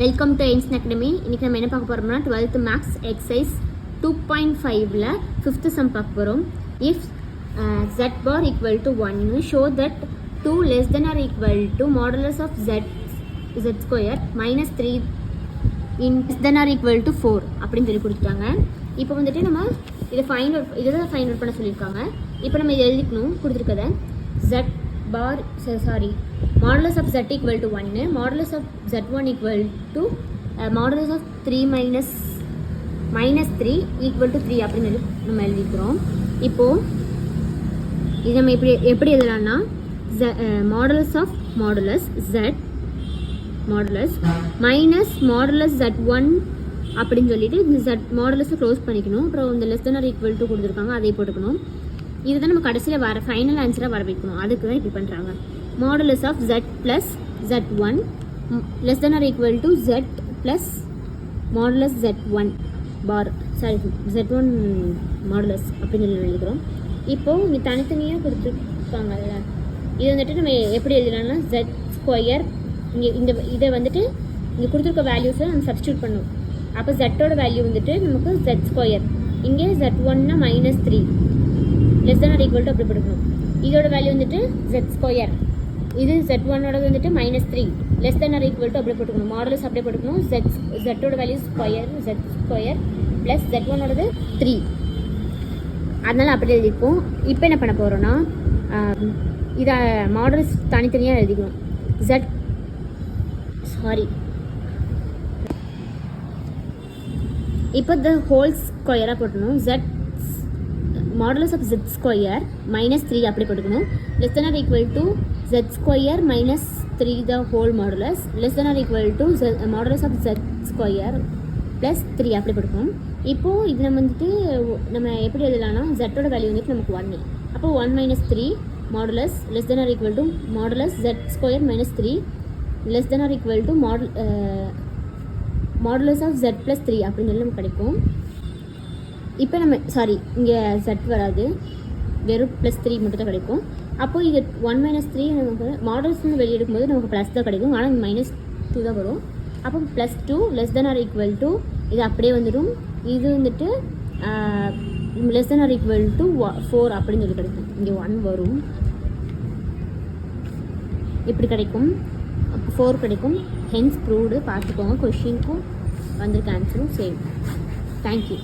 Welcome to Einstein academy. இன்றைக்கி நம்ம என்ன பார்க்க போகிறோம்னா 12th maths exercise 2.5ல் 5th some பார்க்க போகிறோம். If z bar equal to 1 show that 2 less than or equal to modulus of z square minus 3 in less than or equal to 4 அப்படின்னு சொல்லி கொடுத்துட்டாங்க. இப்போ வந்துட்டு நம்ம இதை தான் ஃபைண்ட் அவுட் பண்ண சொல்லியிருக்காங்க. இப்போ நம்ம இதை எழுதிக்கணும். கொடுத்துருக்கதை z bar modulus of z equal to 1, modulus of z1 equal to modulus of 3 minus 3 equal to 3 அப்படின்னு நம்ம எழுதிக்கிறோம். இப்போது இது நம்ம எப்படி எழுதலாம்னா modulus of modulus z modulus minus modulus z1 அப்படின்னு சொல்லிட்டு இந்த z modulus க்ளோஸ் பண்ணிக்கணும். அப்புறம் இந்த less than or equal to கொடுத்துருக்காங்க, அதை போட்டுக்கணும். இதுதான் நம்ம கடைசியில் வர ஃபைனல் ஆன்சராக வர வைக்கணும். அதுக்கு தான் இப்படி பண்ணுறாங்க. Modulus of z plus z1 less than or equal to z plus modulus z1 bar z1 modulus அப்படின்னு சொல்லி எழுதிக்கிறோம். இப்போது இங்கே தனித்தனியாக கொடுத்துருக்காங்கல்ல, இது வந்துட்டு நம்ம எப்படி எழுதலாம்னா z ஸ்கொயர் இங்கே இதை வந்துட்டு இங்கே கொடுத்துருக்க வேல்யூஸை நம்ம சப்ஸ்டியூட் பண்ணணும். அப்போ z-ஓட வேல்யூ வந்துட்டு நமக்கு z ஸ்கொயர், இங்கே z1னா -3 less than or equal to அப்படி போட்டுக்கணும். இதோட வேல்யூ வந்துட்டு z ஸ்கொயர், இது z1ஓட வந்துட்டு -3 less than or equal to அப்படி போட்டுக்கணும். மாடலஸ் அப்படியே போட்டுக்கணும். z-ஓட value square z square plus z1ஓடது 3, அதனால் அப்படி எழுதிப்போம். இப்போ என்ன பண்ண போகிறோன்னா இதை மாடல்ஸ் தனித்தனியாக எழுதிக்கணும். இப்போ த ஹோல் ஸ்கொயராக போட்டணும். modulus of z square -3 அப்படி போட்டுக்கணும். less than or equal to z square -3 the whole modulus less than or equal to modulus of z square plus 3 அப்படி போட்டுக்கணும். இப்போது இது நம்ம வந்துட்டு நம்ம எப்படி எழுதலாம்னா z-ஓட வேல்யூ வந்துட்டு நமக்கு 1, அப்போ 1 - 3 modulus less than or equal to modulus z square -3 less than or equal to modulus of z plus 3 அப்படின்னு சொல்லி நமக்கு கிடைக்கும். இப்போ நம்ம இங்கே z வராது, வெறும் +3 மட்டும் தான் கிடைக்கும். அப்போது இது 1 - 3 நமக்கு மாடல்ஸ்னு வெளியே எடுக்கும்போது நமக்கு ப்ளஸ் தான் கிடைக்கும், ஆனால் -2 தான் வரும். அப்போ +2 less than or equal to இது அப்படியே வந்துடும். இது வந்துட்டு less than or equal to 4 அப்படின்னு சொல்லி கிடைக்கும். இங்கே 1 வரும், இப்படி கிடைக்கும். அப்போ 4 கிடைக்கும். Hence proved. பார்த்துக்கோங்க, கொஷினுக்கும் வந்திருக்க ஆன்சரும் சேம். தேங்க்யூ.